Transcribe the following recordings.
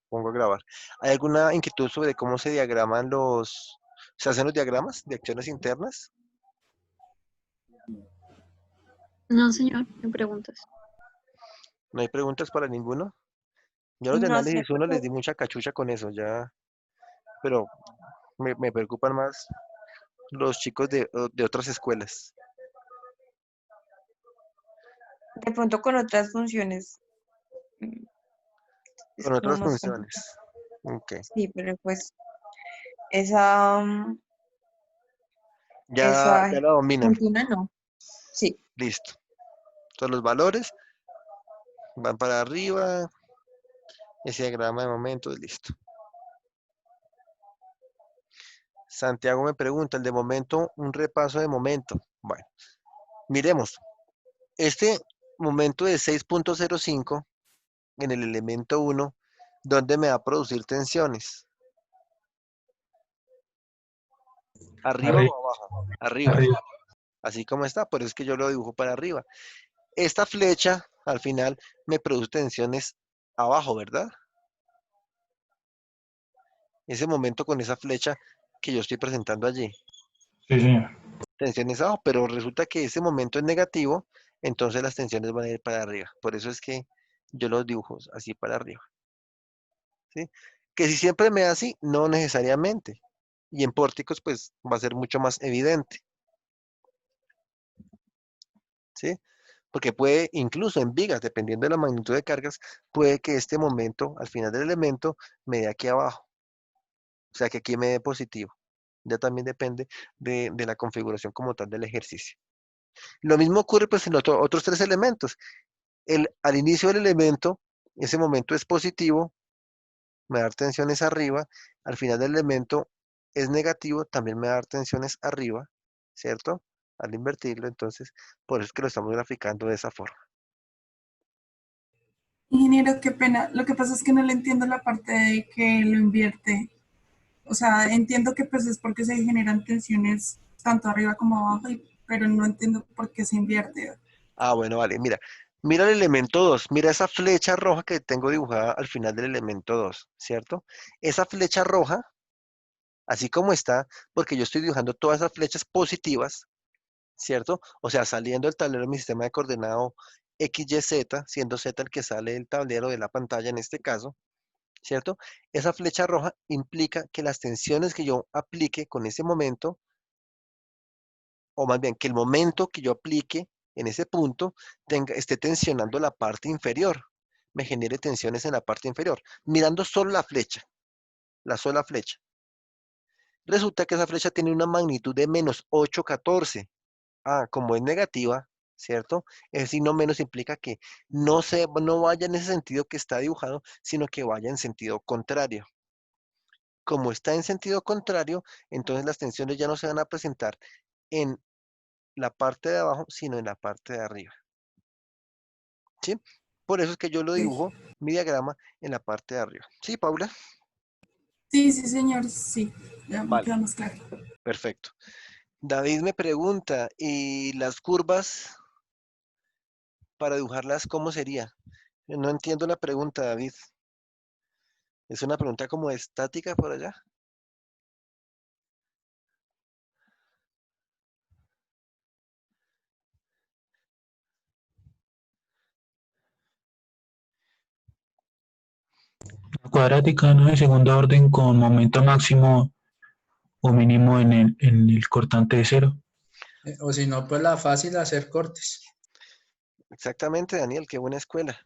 Pongo a grabar. ¿Hay alguna inquietud sobre cómo se diagraman se hacen los diagramas de acciones internas? No, señor, me preguntas. ¿No hay preguntas para ninguno? Yo a los de No sé, análisis uno les di mucha cachucha con eso, ya, pero me preocupan más los chicos de otras escuelas, de pronto con otras funciones. mm, Es con como otras más complicado. funciones. Ok. Sí, pero pues esa, Ya esa la dominan. función no. Sí. Listo. Entonces los valores van para arriba, ese diagrama de momentos, listo. Santiago me pregunta, el de momento, un repaso de momento. Bueno, miremos. Este momento de 6,05 en el elemento uno, ¿dónde me va a producir tensiones? ¿Arriba Arriba, o abajo? Arriba, arriba. así como está, por eso es que yo lo dibujo para arriba. Esta flecha, al final, me produce tensiones abajo, ¿verdad? Ese momento con esa flecha que yo estoy presentando allí. Sí, señor. Tensiones abajo, pero resulta que ese momento es negativo, entonces las tensiones van a ir para arriba. Por eso es que yo los dibujo así para arriba, ¿sí? Que si siempre me da así, no necesariamente. Y en pórticos, pues va a ser mucho más evidente, ¿sí? Porque puede, incluso en vigas, dependiendo de la magnitud de cargas, puede que este momento, al final del elemento, me dé aquí abajo. O sea, que aquí me dé positivo. Ya también depende de la configuración como tal del ejercicio. Lo mismo ocurre pues en otros tres elementos. Al inicio del elemento, ese momento es positivo, me va a dar tensiones arriba. Al final del elemento es negativo, también me va a dar tensiones arriba, ¿cierto? Al invertirlo, entonces, por eso es que lo estamos graficando de esa forma. Ingeniero, qué pena. Lo que pasa es que no le entiendo la parte de que lo invierte. O sea, entiendo que pues es porque se generan tensiones tanto arriba como abajo, pero no entiendo por qué se invierte. Ah, bueno, vale, mira. Mira el elemento 2, mira esa flecha roja que tengo dibujada al final del elemento 2, ¿cierto? Esa flecha roja, así como está, porque yo estoy dibujando todas esas flechas positivas, ¿cierto? O sea, saliendo del tablero de mi sistema de coordenado X, Y, Z, siendo Z el que sale del tablero de la pantalla en este caso, ¿cierto? Esa flecha roja implica que las tensiones que yo aplique con ese momento, o más bien que el momento que yo aplique en ese punto esté tensionando la parte inferior, me genere tensiones en la parte inferior, mirando solo la sola flecha. Resulta que esa flecha tiene una magnitud de -8,14. Ah, como es negativa, ¿cierto? El signo menos implica que no vaya en ese sentido que está dibujado, sino que vaya en sentido contrario. Como está en sentido contrario, entonces las tensiones ya no se van a presentar en la parte de abajo, sino en la parte de arriba, ¿sí? Por eso es que yo lo Sí, dibujo, mi diagrama, en la parte de arriba. ¿Sí, Paula? sí, sí, señor, sí, ya me Vale, queda más claro. perfecto. David me pregunta, ¿y las curvas para dibujarlas cómo sería? No entiendo la pregunta, David. Es una pregunta como estática por allá. La cuadrática, ¿no? De segundo orden con momento máximo o mínimo en el cortante de cero. O si no, pues la fácil hacer cortes. Exactamente, Daniel, qué buena escuela.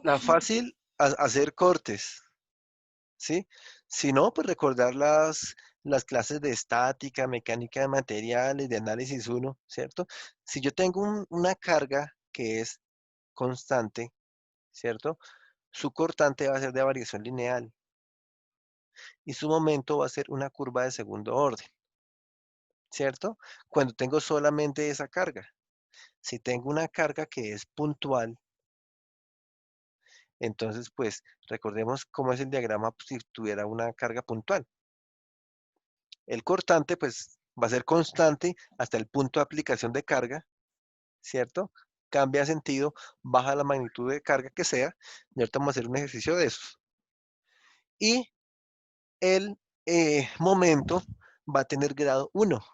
La fácil, hacer cortes, ¿sí? Si no, pues recordar las clases de estática, mecánica de materiales, de análisis uno, ¿cierto? Si yo tengo una carga que es constante, ¿cierto? Su cortante va a ser de variación lineal y su momento va a ser una curva de segundo orden, ¿cierto? Cuando tengo solamente esa carga. Si tengo una carga que es puntual, entonces pues recordemos cómo es el diagrama pues, si tuviera una carga puntual. El cortante pues va a ser constante hasta el punto de aplicación de carga, ¿cierto? cambia de sentido, baja la magnitud de carga que sea, y ahorita vamos a hacer un ejercicio de esos. Y el momento va a tener grado 1,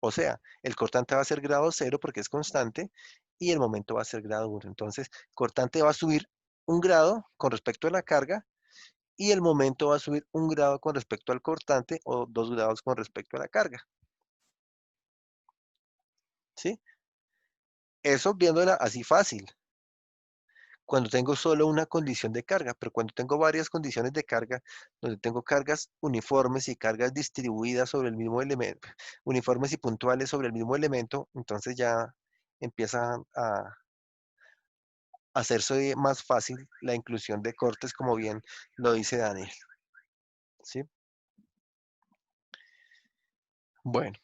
o sea, el cortante va a ser grado 0 porque es constante, y el momento va a ser grado 1. Entonces, cortante va a subir un grado con respecto a la carga, y el momento va a subir un grado con respecto al cortante, o 2 grados con respecto a la carga. ¿Sí? Eso viéndola así fácil, cuando tengo solo una condición de carga, pero cuando tengo varias condiciones de carga, donde tengo cargas uniformes y cargas distribuidas sobre el mismo elemento, uniformes y puntuales sobre el mismo elemento, entonces ya empieza a hacerse más fácil la inclusión de cortes, como bien lo dice Daniel. ¿Sí? Bueno,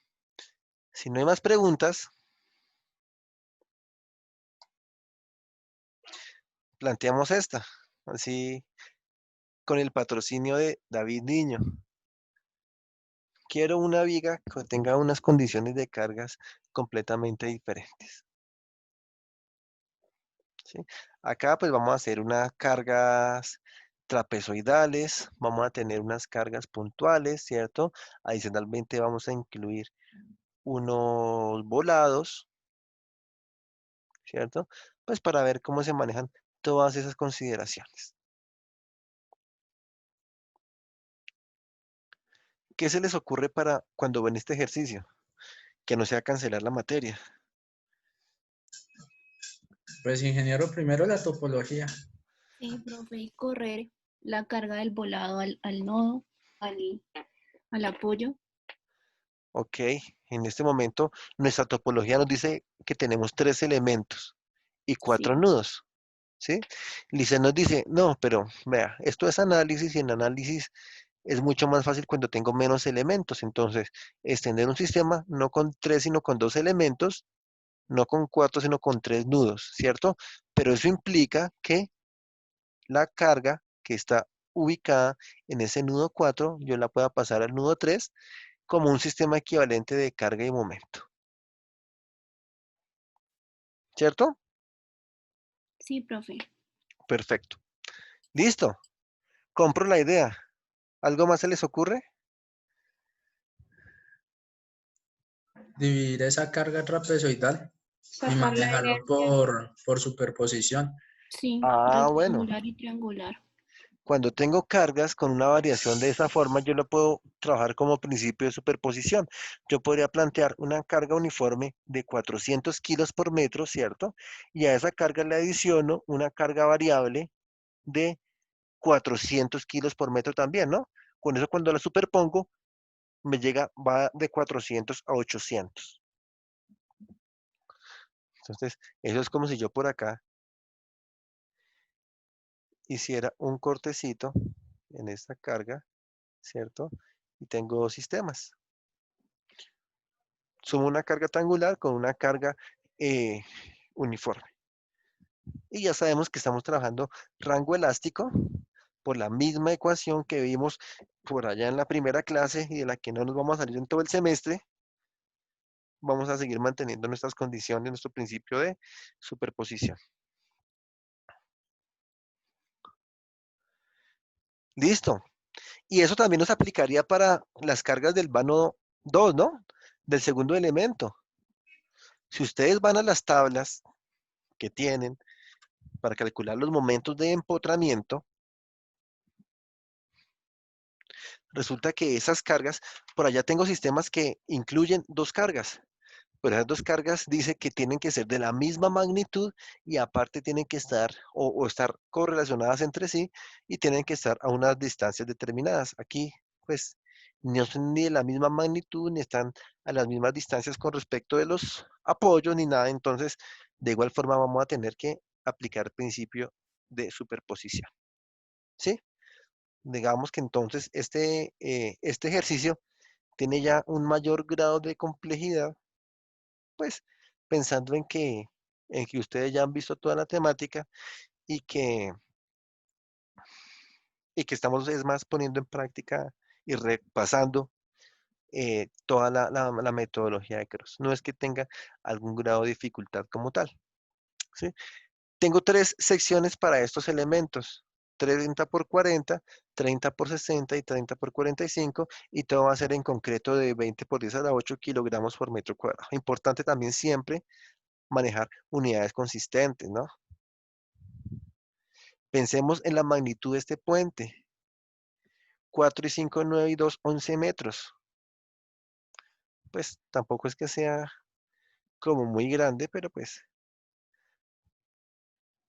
si no hay más preguntas, planteamos esta, así con el patrocinio de David Niño. Quiero una viga que tenga unas condiciones de cargas completamente diferentes. ¿Sí? Acá pues vamos a hacer unas cargas trapezoidales, vamos a tener unas cargas puntuales, ¿cierto? Adicionalmente vamos a incluir unos volados, ¿cierto? Pues para ver cómo se manejan todas esas consideraciones. ¿Qué se les ocurre para cuando ven este ejercicio? Que no sea cancelar la materia. Pues ingeniero, primero la topología. Sí, profe, y correr la carga del volado al nodo, al apoyo. Ok, en este momento nuestra topología nos dice que tenemos 3 elementos y 4 Sí, nudos, ¿sí? Lice nos dice, no, pero vea, esto es análisis y en análisis es mucho más fácil cuando tengo menos elementos. Entonces, extender un sistema no con 3, sino con 2 elementos, no con 4, sino con 3 nudos, ¿cierto? Pero eso implica que la carga que está ubicada en ese nudo 4, yo la pueda pasar al nudo 3 como un sistema equivalente de carga y momento, ¿cierto? sí, profe. Perfecto. Listo. Compro la idea. ¿Algo más se les ocurre? Dividir esa carga trapezoidal y Sacar la manejarlo herencia. por superposición. Sí, Ah, bueno. rectangular y triangular. Cuando tengo cargas con una variación de esa forma, yo lo puedo trabajar como principio de superposición. Yo podría plantear una carga uniforme de 400 kilos por metro, ¿cierto? Y a esa carga le adiciono una carga variable de 400 kilos por metro también, ¿no? Con eso cuando la superpongo, me llega, va de 400 a 800. Entonces, eso es como si yo por acá hiciera un cortecito en esta carga, ¿cierto? Y tengo dos sistemas. Sumo una carga triangular con una carga eh, uniforme. Y ya sabemos que estamos trabajando rango elástico por la misma ecuación que vimos por allá en la primera clase y de la que no nos vamos a salir en todo el semestre. Vamos a seguir manteniendo nuestras condiciones, nuestro principio de superposición. Listo. Y eso también nos aplicaría para las cargas del vano 2, ¿no? Del segundo elemento. Si ustedes van a las tablas que tienen para calcular los momentos de empotramiento, resulta que esas cargas, por allá tengo sistemas que incluyen dos cargas, pero esas dos cargas dice que tienen que ser de la misma magnitud y aparte tienen que estar o estar correlacionadas entre sí y tienen que estar a unas distancias determinadas. Aquí, pues, no son ni de la misma magnitud ni están a las mismas distancias con respecto de los apoyos ni nada. Entonces, de igual forma vamos a tener que aplicar principio de superposición. ¿Sí? Digamos que entonces este ejercicio tiene ya un mayor grado de complejidad, pues pensando en que ustedes ya han visto toda la temática y que estamos es más poniendo en práctica y repasando toda la metodología de Cross. No es que tenga algún grado de dificultad como tal. ¿sí? Tengo 3 secciones para estos elementos. 30 por 40, 30 por 60 y 30 por 45, y todo va a ser en concreto de 20 por 10 a la 8 kilogramos por metro cuadrado. Importante también siempre manejar unidades consistentes, ¿no? Pensemos en la magnitud de este puente. 4 y 5, 9 y 2, 11 metros. Pues tampoco es que sea como muy grande, pero pues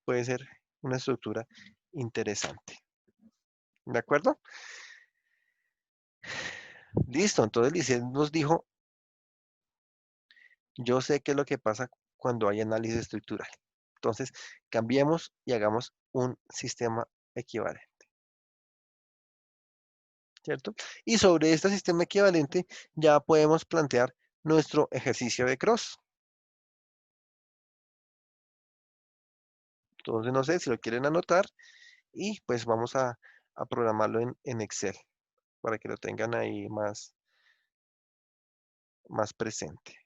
puede ser una estructura interesante. ¿De acuerdo? Listo, entonces Lisset nos dijo, yo sé qué es lo que pasa cuando hay análisis estructural. Entonces, cambiemos y hagamos un sistema equivalente, ¿cierto? Y sobre este sistema equivalente ya podemos plantear nuestro ejercicio de cross. Entonces, no sé si lo quieren anotar y pues vamos a programarlo en Excel para que lo tengan ahí más presente.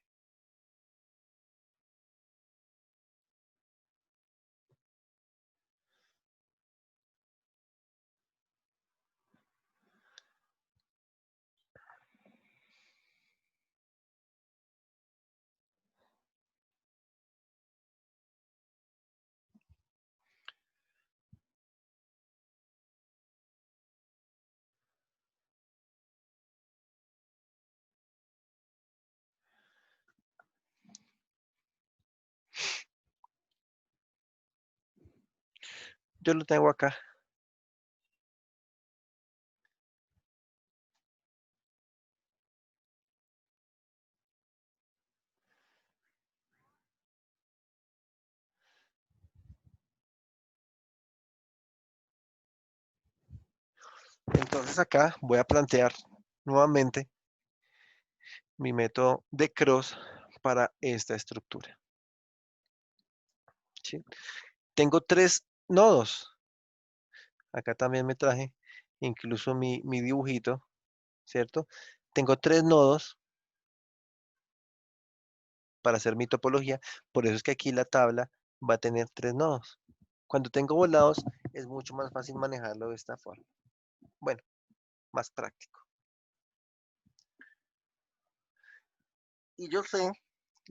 Yo lo tengo acá. Entonces acá voy a plantear nuevamente mi método de cross para esta estructura, ¿sí? Tengo 3 nodos. Acá también me traje incluso mi dibujito, ¿cierto? Tengo 3 nodos para hacer mi topología, por eso es que aquí la tabla va a tener 3 nodos. Cuando tengo volados es mucho más fácil manejarlo de esta forma. Bueno, más práctico. Y yo sé,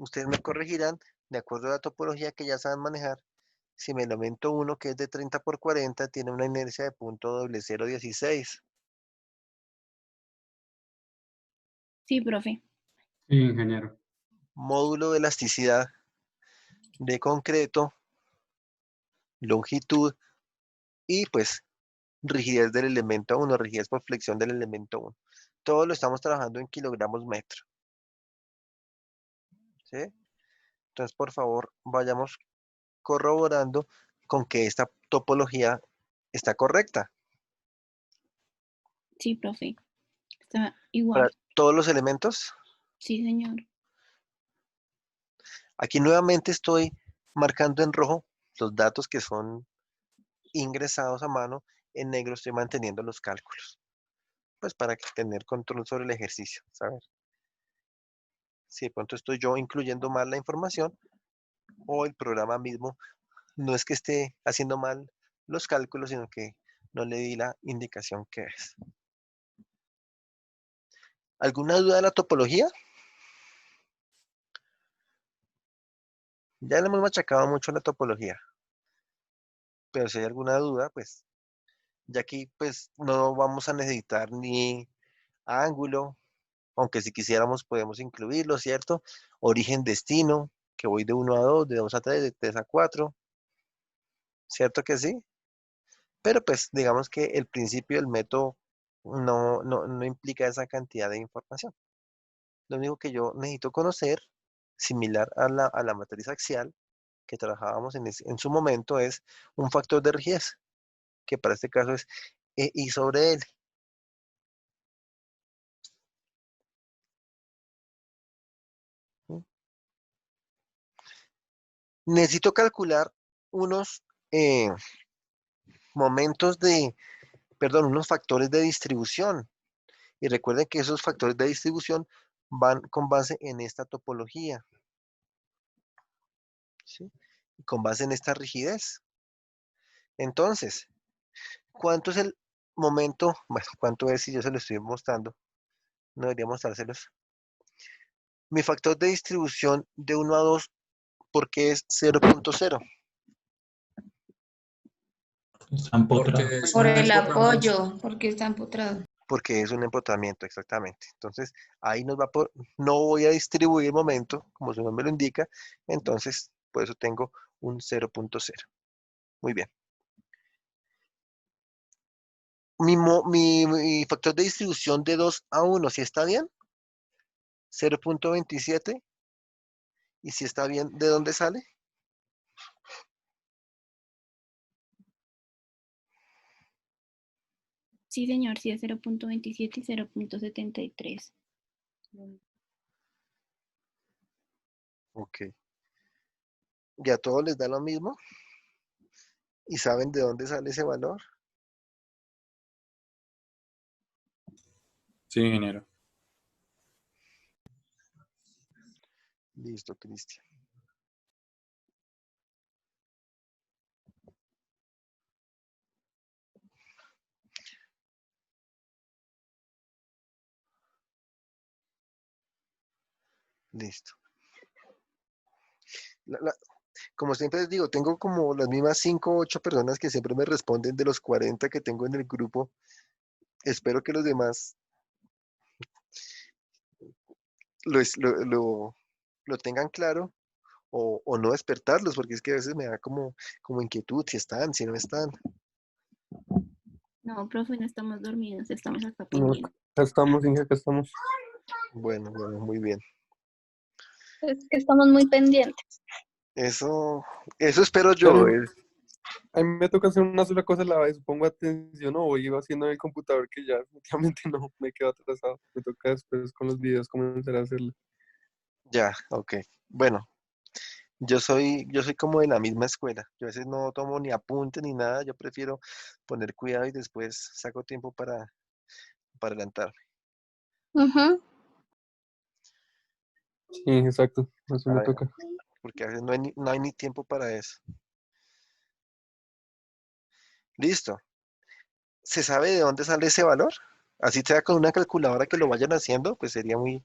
ustedes me corregirán, de acuerdo a la topología que ya saben manejar, si mi elemento 1, que es de 30 por 40, tiene una inercia de punto 0.016. Sí, profe. Sí, ingeniero. Módulo de elasticidad de concreto, longitud y pues rigidez del elemento 1, rigidez por flexión del elemento 1. Todo lo estamos trabajando en kilogramos metro. ¿Sí? Entonces, por favor, vayamos corroborando con que esta topología está correcta Sí, profe. Está para igual. todos los elementos. Sí, señor. Aquí nuevamente estoy marcando en rojo los datos que son ingresados a mano, en negro estoy manteniendo los cálculos, pues para tener control sobre el ejercicio, ¿sabes? Si de pronto estoy yo incluyendo mal la información o el programa mismo no es que esté haciendo mal los cálculos, sino que no le di la indicación que es. ¿Alguna duda de la topología? Ya le hemos machacado mucho la topología, pero si hay alguna duda, pues ya aquí pues no vamos a necesitar ni ángulo, aunque si quisiéramos podemos incluirlo, ¿cierto? Origen, destino, que voy de 1 a 2, de 2 a 3, de 3 a 4, ¿cierto que sí? Pero pues digamos que el principio del método no implica esa cantidad de información. Lo único que yo necesito conocer, similar a la matriz axial que trabajábamos en su momento, es un factor de rigidez, que para este caso es I sobre L. ¿Sí? Necesito calcular unos momentos unos factores de distribución. Y recuerden que esos factores de distribución van con base en esta topología. ¿Sí? con base en esta rigidez. Entonces, ¿cuánto es el momento? Bueno, ¿cuánto es si yo se lo estoy mostrando? No debería mostrárselos. Mi factor de distribución de 1 a 2, ¿por qué es 0.0? Está empotrado. Porque es Por un el empotramiento. apoyo, porque está empotrado. Porque es un empotramiento, exactamente. Entonces, ahí nos va por, no voy a distribuir el momento, como su nombre lo indica, entonces, por eso tengo un 0.0. Muy bien. Mi factor de distribución de 2 a 1, ¿sí está bien? 0.27. ¿Y si está bien, de dónde sale? Sí, señor, sí es 0.27 y 0.73. Ok. ¿Ya a todos les da lo mismo? ¿Y saben de dónde sale ese valor? Sí, ingeniero. Listo, Cristian. Listo. Como siempre les digo, tengo como las mismas 5 o 8 personas que siempre me responden de los 40 que tengo en el grupo. Espero que los demás lo, es- lo tengan claro o no despertarlos, porque es que a veces me da como inquietud si están, si no están. No, profe, no estamos dormidos, estamos acá No, pendientes. acá estamos, Inge, acá estamos. Bueno, bueno, muy bien. Es que estamos muy pendientes. Eso espero yo. Pero a mí me toca hacer una sola cosa a la vez, pongo atención o iba haciendo en el computador que ya definitivamente no me quedo atrasado. Me toca después con los videos comenzar a hacerlo. Ya, ok. Bueno, yo soy como de la misma escuela. Yo a veces no tomo ni apunte ni nada. Yo prefiero poner cuidado y después saco tiempo para adelantarme. Ujú. Sí, exacto, así A me ver, toca. porque a veces no hay ni tiempo para eso. Listo. ¿Se sabe de dónde sale ese valor? Así sea con una calculadora que lo vayan haciendo, pues sería muy,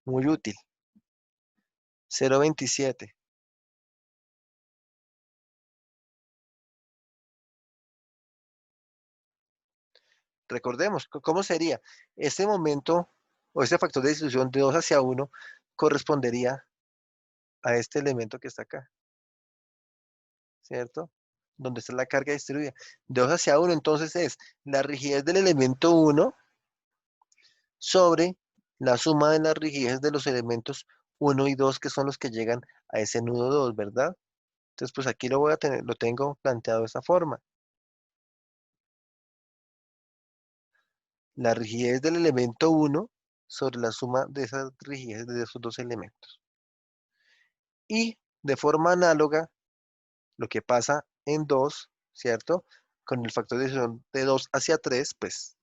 muy útil. 0.27. Recordemos, ¿cómo sería? Este momento o este factor de distribución de 2 hacia 1 correspondería a este elemento que está acá, ¿cierto? Donde está la carga distribuida. De 2 hacia 1, entonces es la rigidez del elemento 1 sobre la suma de las rigideces de los elementos 1 y 2, que son los que llegan a ese nudo 2, ¿verdad? Entonces, pues aquí lo tengo planteado de esta forma. La rigidez del elemento 1 sobre la suma de esas rigideces de esos dos elementos. Y de forma análoga, lo que pasa en 2, ¿cierto? Con el factor de división de 2 hacia 3, pues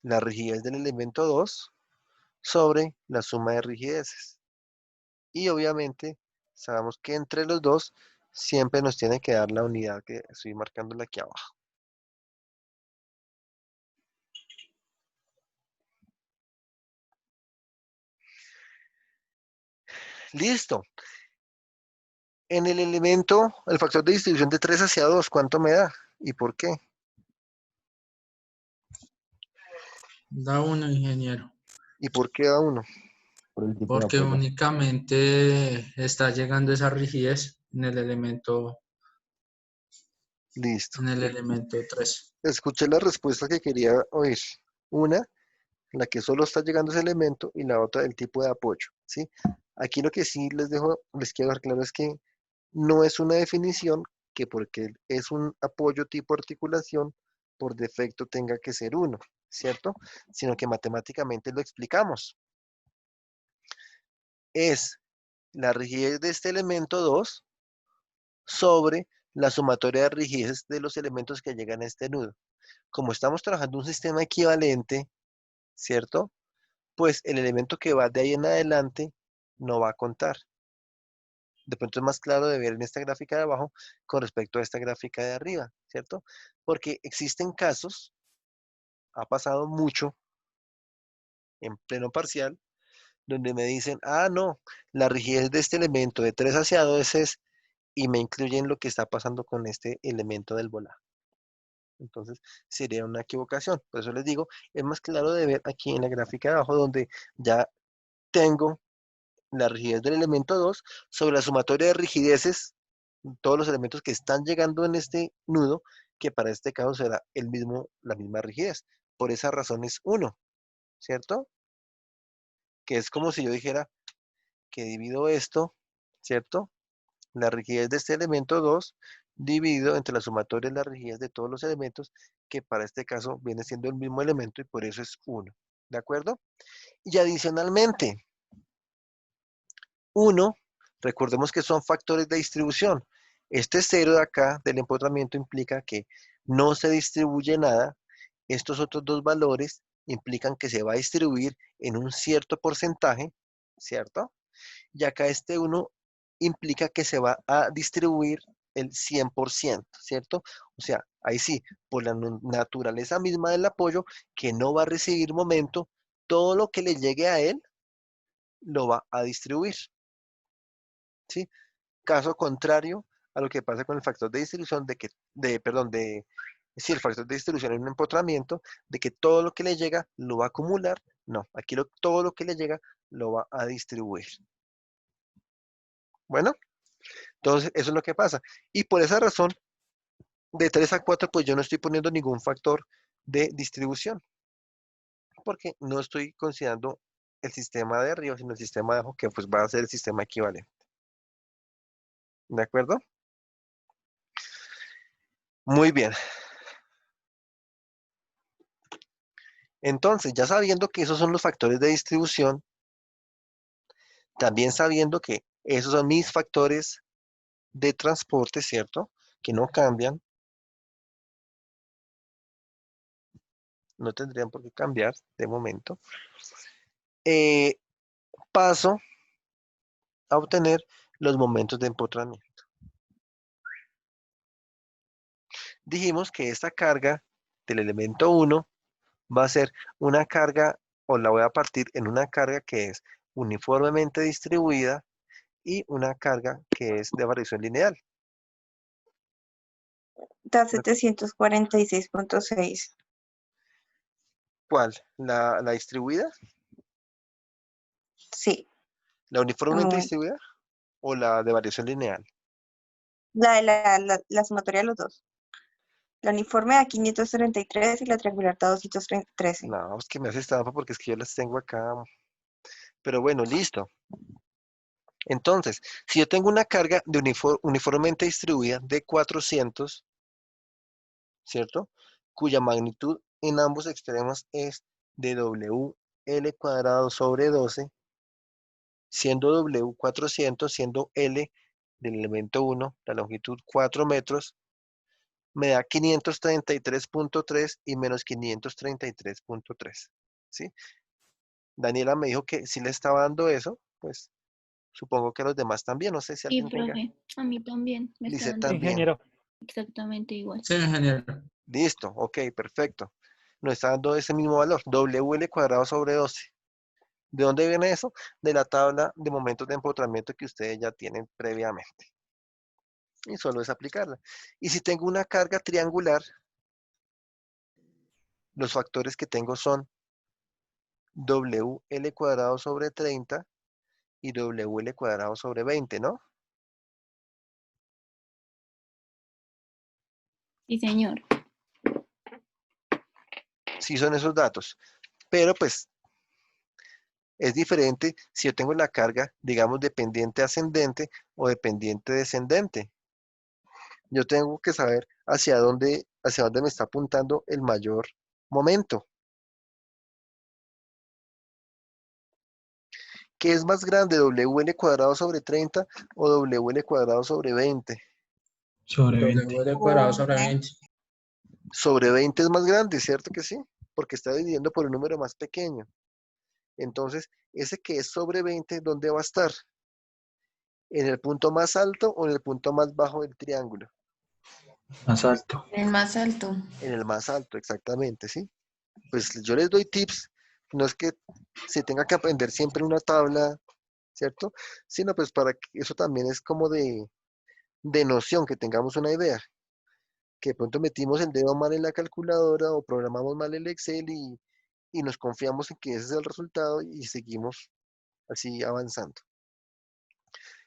la rigidez del elemento 2 sobre la suma de rigideces. Y obviamente, sabemos que entre los dos siempre nos tiene que dar la unidad que estoy marcándola aquí abajo. Listo. En el elemento, el factor de distribución de 3 hacia 2, ¿cuánto me da? ¿Y por qué? Da uno, ingeniero. ¿Y por qué da 1? Por el tipo de Porque apoyo. únicamente está llegando esa rigidez Listo. en el elemento 3. Escuché la respuesta que quería oír. Una, la que solo está llegando ese elemento, y la otra, el tipo de apoyo, ¿sí? Aquí lo que sí les quiero dar claro es que no es una definición que porque es un apoyo tipo articulación, por defecto tenga que ser 1, ¿cierto? Sino que matemáticamente lo explicamos. Es la rigidez de este elemento 2 sobre la sumatoria de rigideces de los elementos que llegan a este nudo. Como estamos trabajando un sistema equivalente, ¿cierto? Pues el elemento que va de ahí en adelante no va a contar. De pronto es más claro de ver en esta gráfica de abajo con respecto a esta gráfica de arriba, ¿cierto? Porque existen casos, ha pasado mucho en pleno parcial, donde me dicen, ah, no, la rigidez de este elemento de 3 hacia 2 es, y me incluyen lo que está pasando con este elemento del volado. Entonces, sería una equivocación. Por eso les digo, es más claro de ver aquí en la gráfica de abajo, donde ya tengo la rigidez del elemento 2 sobre la sumatoria de rigideces, todos los elementos que están llegando en este nudo, que para este caso será la misma rigidez. Por esa razón es 1, ¿cierto? Que es como si yo dijera que divido esto, ¿cierto? La rigidez de este elemento 2 dividido entre la sumatoria de la rigidez de todos los elementos, que para este caso viene siendo el mismo elemento y por eso es 1. ¿De acuerdo? Y adicionalmente, 1, recordemos que son factores de distribución. Este 0 de acá del empotramiento implica que no se distribuye nada. Estos otros dos valores implican que se va a distribuir en un cierto porcentaje, ¿cierto? Y acá este 1 implica que se va a distribuir el 100%, ¿cierto? O sea, ahí sí, por la naturaleza misma del apoyo, que no va a recibir momento, todo lo que le llegue a él lo va a distribuir, ¿sí? Caso contrario a lo que pasa con el factor de distribución sí, el factor de distribución en un empotramiento, de que todo lo que le llega lo va a acumular. No, aquí todo lo que le llega lo va a distribuir. Bueno, entonces eso es lo que pasa. Y por esa razón, de 3 a 4, pues yo no estoy poniendo ningún factor de distribución, porque no estoy considerando el sistema de arriba, sino el sistema de abajo, que pues va a ser el sistema equivalente. ¿De acuerdo? Muy bien. Entonces, ya sabiendo que esos son los factores de distribución, también sabiendo que esos son mis factores de transporte, ¿cierto? Que no cambian, no tendrían por qué cambiar de momento. Paso a obtener los momentos de empotramiento. Dijimos que esta carga del elemento 1 va a ser una carga, o la voy a partir en una carga que es uniformemente distribuida y una carga que es de variación lineal. Da 746.6. ¿Cuál? ¿La distribuida? Sí, ¿La un uniformemente momento. distribuida o la de variación lineal? La sumatoria de los dos. La uniforme da 533 y la triangular da 213. No, es que me hace trampa porque es que yo las tengo acá. Pero bueno, listo. Entonces, si yo tengo una carga de uniformemente distribuida de 400, ¿cierto? Cuya magnitud en ambos extremos es de WL cuadrado sobre 12, siendo W 400, siendo L del elemento 1, la longitud 4 metros, me da 533.3 y menos 533.3, ¿sí? Daniela me dijo que si le estaba dando eso, pues supongo que a los demás también, no sé si Sí, alguien tenga. profe, a mí también me está Dice dando también. exactamente igual. Sí, ingeniero. Listo, ok, perfecto. Nos está dando ese mismo valor, WL cuadrado sobre 12. ¿De dónde viene eso? De la tabla de momentos de empotramiento que ustedes ya tienen previamente. Y solo es aplicarla. Y si tengo una carga triangular, los factores que tengo son WL cuadrado sobre 30 y WL cuadrado sobre 20, ¿no? Sí, señor. Sí son esos datos. Pero pues es diferente si yo tengo la carga, digamos, dependiente ascendente o dependiente descendente. Yo tengo que saber hacia dónde me está apuntando el mayor momento. ¿Qué es más grande, WL cuadrado sobre 30 o WL cuadrado sobre 20? Sobre 20. W cuadrado sobre 20. Sobre 20 es más grande, ¿cierto que sí? Porque está dividiendo por un número más pequeño. Entonces, ese que es sobre 20, ¿dónde va a estar? ¿En el punto más alto o en el punto más bajo del triángulo? Más alto. El más alto. En el más alto, exactamente, ¿sí? Pues yo les doy tips, no es que se tenga que aprender siempre una tabla, ¿cierto? Sino pues para que eso también es como de noción, que tengamos una idea, que de pronto metimos el dedo mal en la calculadora o programamos mal el Excel y nos confiamos en que ese es el resultado y seguimos así avanzando.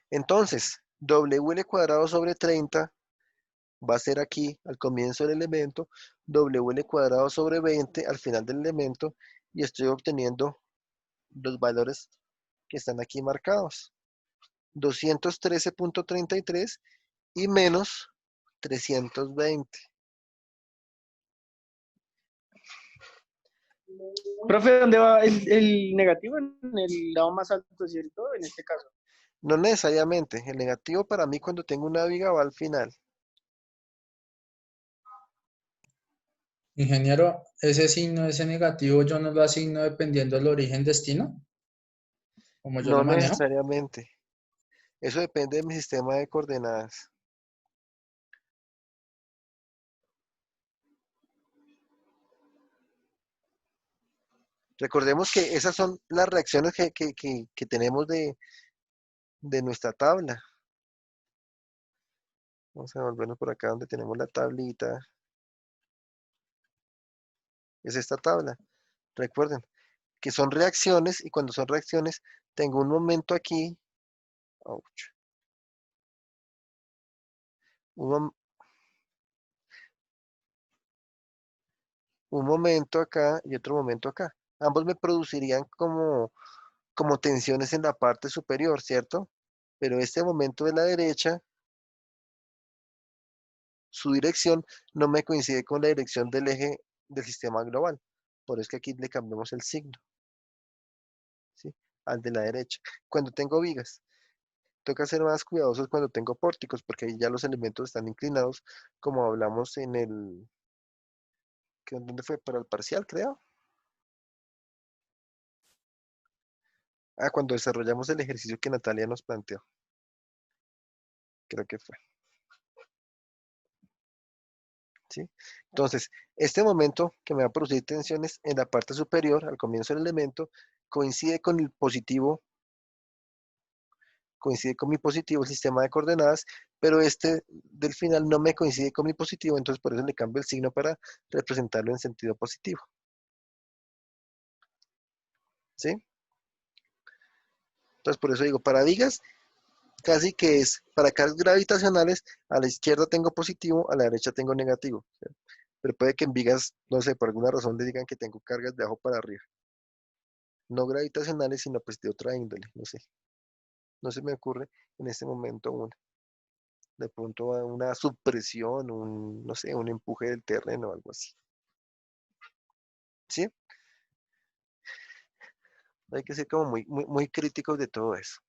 Entonces, WL cuadrado sobre 30 va a ser aquí al comienzo del elemento, WL cuadrado sobre 20 al final del elemento, y estoy obteniendo los valores que están aquí marcados. 213.33 y menos 320. Profe, ¿dónde va el negativo? En el lado más alto, ¿cierto? En este caso. No necesariamente. El negativo para mí cuando tengo una viga va al final. Ingeniero, ese signo, ese negativo, yo no lo asigno dependiendo del origen destino, como yo No lo manejo. necesariamente. Eso depende de mi sistema de coordenadas. Recordemos que esas son las reacciones que tenemos de nuestra tabla. Vamos a volvernos por acá donde tenemos la tablita. Es esta tabla. Recuerden que son reacciones y cuando son reacciones tengo un momento aquí. Ouch, un, un momento acá y otro momento acá. Ambos me producirían como tensiones en la parte superior, ¿cierto? Pero este momento de la derecha, su dirección no me coincide con la dirección del eje del sistema global. Por eso es que aquí le cambiamos el signo, ¿sí? Al de la derecha. Cuando tengo vigas, toca ser más cuidadosos cuando tengo pórticos, porque ahí ya los elementos están inclinados, como hablamos en el... ¿Dónde fue? Para el parcial, creo. Ah, cuando desarrollamos el ejercicio que Natalia nos planteó. Creo que fue. ¿Sí? Entonces, este momento que me va a producir tensiones en la parte superior, al comienzo del elemento, coincide con el positivo, coincide con mi positivo, el sistema de coordenadas, pero este del final no me coincide con mi positivo, entonces por eso le cambio el signo para representarlo en sentido positivo. ¿Sí? Entonces por eso digo, para vigas, casi que es, para cargas gravitacionales, a la izquierda tengo positivo, a la derecha tengo negativo. ¿Sí? Pero puede que en vigas, no sé, por alguna razón le digan que tengo cargas de abajo para arriba. No gravitacionales, sino pues de otra índole, no sé. No se me ocurre en este momento una. De pronto una subpresión, no sé, un empuje del terreno o algo así. ¿Sí? Hay que ser como muy críticos de todo eso.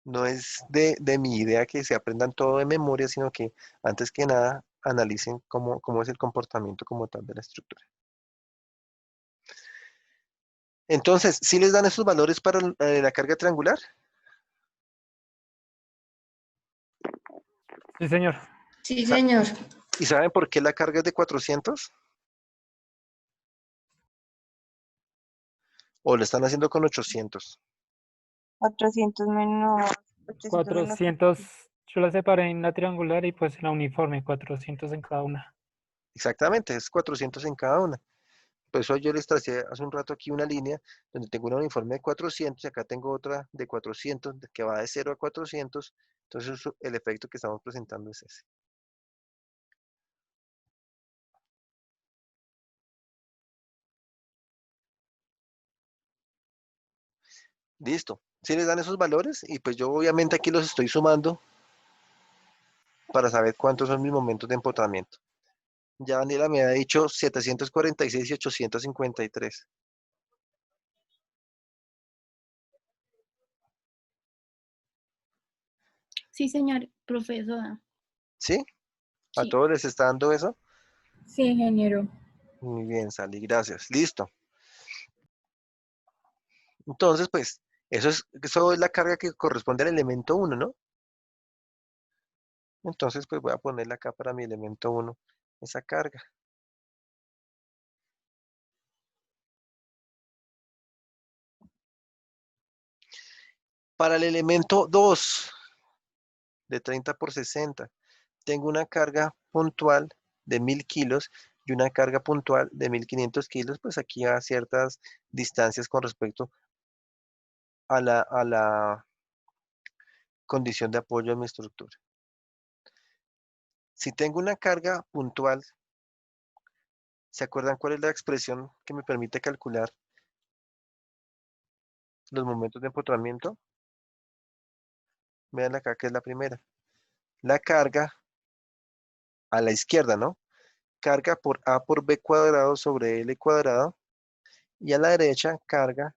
No es de mi idea que se aprendan todo de memoria, sino que antes que nada analicen cómo es el comportamiento como tal de la estructura. Entonces, ¿sí les dan esos valores para la carga triangular? Sí, señor. Sí, señor. ¿Y saben por qué la carga es de 400? ¿O lo están haciendo con 800? 400 menos 400, yo la separé en la triangular y pues en la uniforme, 400 en cada una. Exactamente, es 400 en cada una. Por eso yo les tracé hace un rato aquí una línea donde tengo una uniforme de 400 y acá tengo otra de 400 que va de 0 a 400. Entonces el efecto que estamos presentando es ese. Listo. Si les dan esos valores y pues yo obviamente aquí los estoy sumando para saber cuántos son mis momentos de empotramiento. Ya Daniela me ha dicho 746 y 853. Sí, señor profesora. ¿Sí? ¿A Sí. todos les está dando eso? Sí, ingeniero. Muy bien, Sally, gracias. Listo. Entonces, pues, Eso es la carga que corresponde al elemento 1, ¿no? Entonces, pues voy a ponerla acá para mi elemento 1, esa carga. Para el elemento 2, de 30 por 60, tengo una carga puntual de 1000 kilos y una carga puntual de 1500 kilos, pues aquí a ciertas distancias con respecto a la condición de apoyo de mi estructura. Si tengo una carga puntual, ¿se acuerdan cuál es la expresión que me permite calcular los momentos de empotramiento? Vean acá que es la primera. La carga a la izquierda, ¿no? Carga por A por B cuadrado sobre L cuadrado. Y a la derecha, carga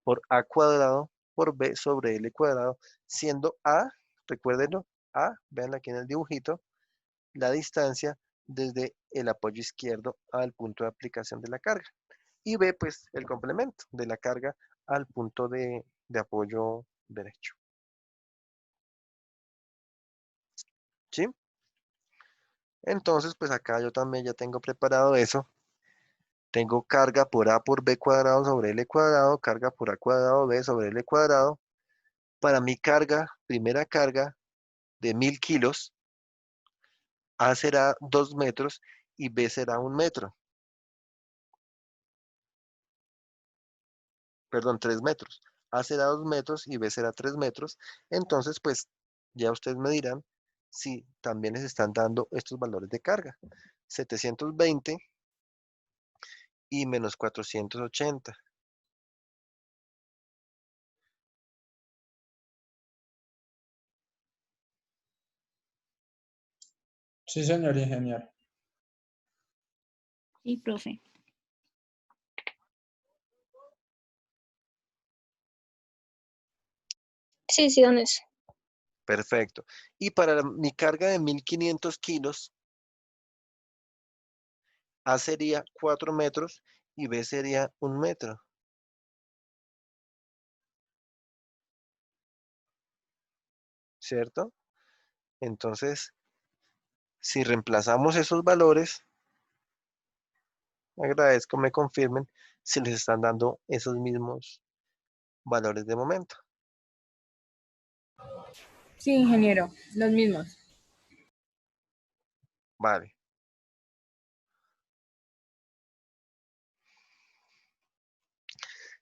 por A cuadrado por B sobre L cuadrado, siendo A, recuérdenlo, A, vean aquí en el dibujito, la distancia desde el apoyo izquierdo al punto de aplicación de la carga. Y B, pues, el complemento de la carga al punto de apoyo derecho. ¿Sí? Entonces, pues acá yo también ya tengo preparado eso. Tengo carga por A por B cuadrado sobre L cuadrado, carga por A cuadrado B sobre L cuadrado. Para mi carga, primera carga de 1000 kilos, A será 2 metros y B será 1 metro. Perdón, 3 metros. A será 2 metros y B será 3 metros. Entonces, pues ya ustedes me dirán si también les están dando estos valores de carga. 720 y menos 480. Sí, señor ingeniero. Sí, profe. Sí, sí, don eso. Perfecto. Y para mi carga de 1500 kilos, A sería 4 metros y B sería 1 metro. ¿Cierto? Entonces, si reemplazamos esos valores, agradezco me confirmen si les están dando esos mismos valores de momento. Sí, ingeniero, los mismos. Vale.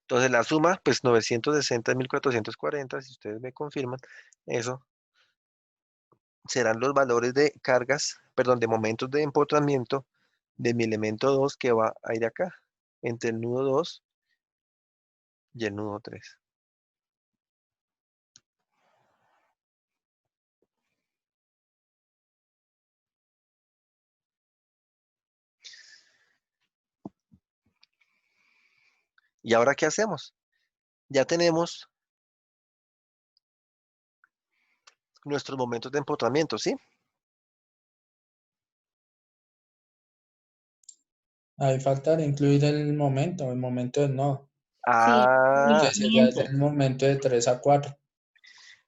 Entonces la suma, pues 960 y 1440, si ustedes me confirman, eso serán los valores de cargas, perdón, de momentos de empotramiento de mi elemento 2 que va a ir acá, entre el nudo 2 y el nudo 3. ¿Y ahora qué hacemos? Ya tenemos nuestros momentos de empotramiento, ¿sí? Ahí falta incluir el momento del nodo, Sí, Ah, que sería movimiento. el momento de 3 a 4.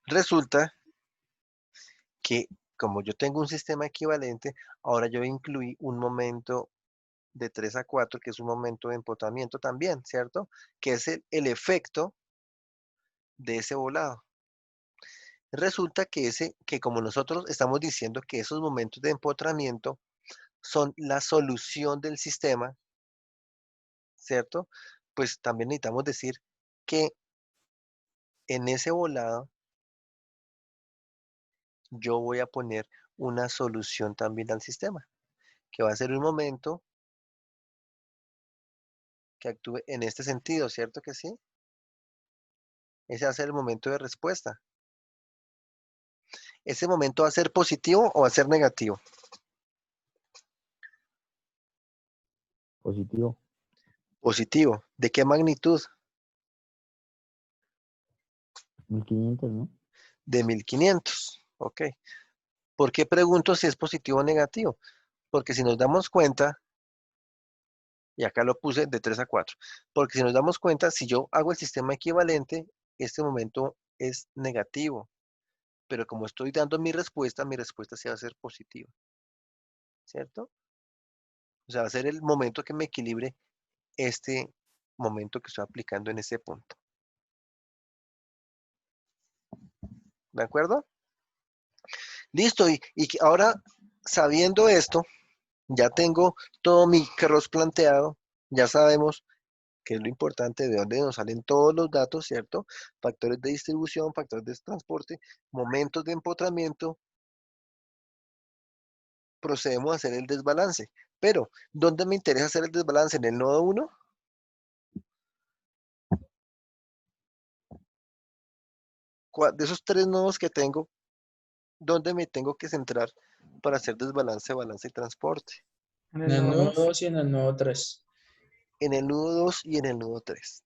resulta que como yo tengo un sistema equivalente, ahora yo incluí un momento de 3 a 4, que es un momento de empotramiento también, ¿cierto? Que es el efecto de ese volado. Resulta que como nosotros estamos diciendo que esos momentos de empotramiento son la solución del sistema, ¿cierto? Pues también necesitamos decir que en ese volado yo voy a poner una solución también al sistema, que va a ser un momento que actúe en este sentido, ¿cierto que sí? Ese va a ser el momento de respuesta. ¿Ese momento va a ser positivo o va a ser negativo? Positivo. Positivo. ¿De qué magnitud? 1500, ¿no? De 1500. Ok. ¿Por qué pregunto si es positivo o negativo? Porque si nos damos cuenta, y acá lo puse de 3 a 4, porque si nos damos cuenta, si yo hago el sistema equivalente, este momento es negativo. Pero como estoy dando mi respuesta sí va a ser positiva. ¿Cierto? O sea, va a ser el momento que me equilibre este momento que estoy aplicando en ese punto. ¿De acuerdo? Listo. Ahora, sabiendo esto, ya tengo todo mi cross planteado. Ya sabemos que es lo importante, de dónde nos salen todos los datos, ¿cierto? Factores de distribución, factores de transporte, momentos de empotramiento. Procedemos a hacer el desbalance. Pero, ¿dónde me interesa hacer el desbalance? ¿En el nodo 1? De esos 3 nodos que tengo, ¿dónde me tengo que centrar para hacer desbalance, balance y transporte? En En el el nodo nudo 2. 2 y en el nudo 3. En el nudo 2 y en el nudo 3.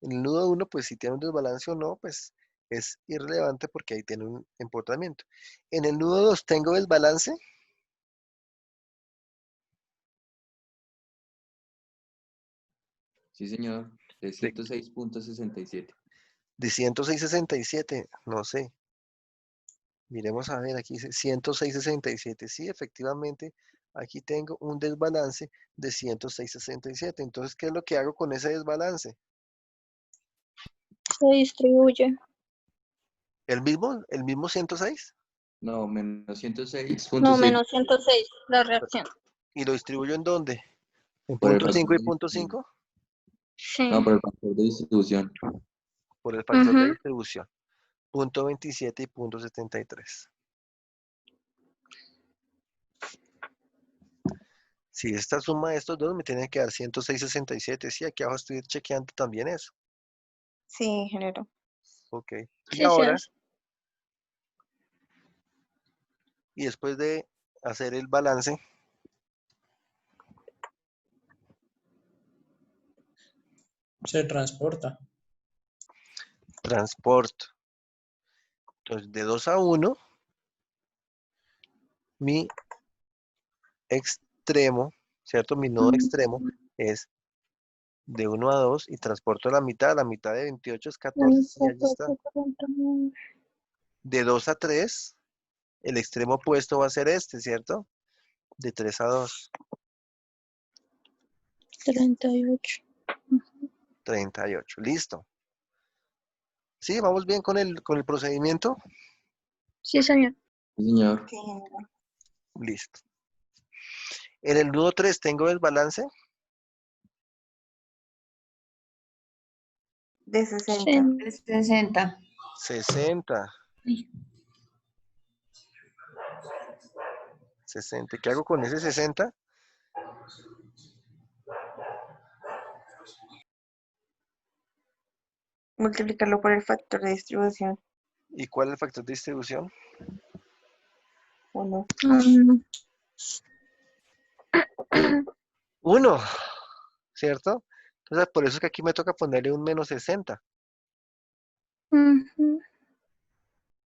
En el nudo 1, pues si tiene un desbalance o no, pues es irrelevante porque ahí tiene un empotramiento. En el nudo 2 tengo desbalance. Sí, señor. De 106.67. De 106.67, no sé. Miremos a ver, aquí dice 106.67. Sí, efectivamente, aquí tengo un desbalance de 106.67. Entonces, ¿qué es lo que hago con ese desbalance? Se distribuye. ¿El mismo 106? No, menos 106.6. No, menos 106, la reacción. ¿Y lo distribuyo en dónde? ¿En Por el punto factor 5 y de punto distribución. 5? Sí. No, por el factor de distribución. Por el factor de Ujú. distribución. Punto 27 y punto 73. Si esta suma de estos dos me tiene que dar 106.67. Sí, aquí abajo estoy chequeando también eso. Sí, ingeniero. Ok. Y Sí, se ahora, hace. y después de hacer el balance, Se transporta. transporto. Entonces, de 2 a 1, mi extremo, ¿cierto? Mi nodo extremo es de 1 a 2 y transporto la mitad de 28 es 14, y allí está. De 2 a 3, el extremo opuesto va a ser este, ¿cierto? De 3 a 2, 38. 38. Listo. ¿Sí? ¿Vamos bien con el procedimiento? Sí, señor. Sí, señor. Sí, ingeniero. Listo. En el nudo 3 tengo desbalance. De 60. Sí. 60. 60. 60. ¿Qué hago con ese 60? Multiplicarlo por el factor de distribución. ¿Y cuál es el factor de distribución? 1. 1, ¿cierto? Entonces, por eso es que aquí me toca ponerle un menos 60. Ujú.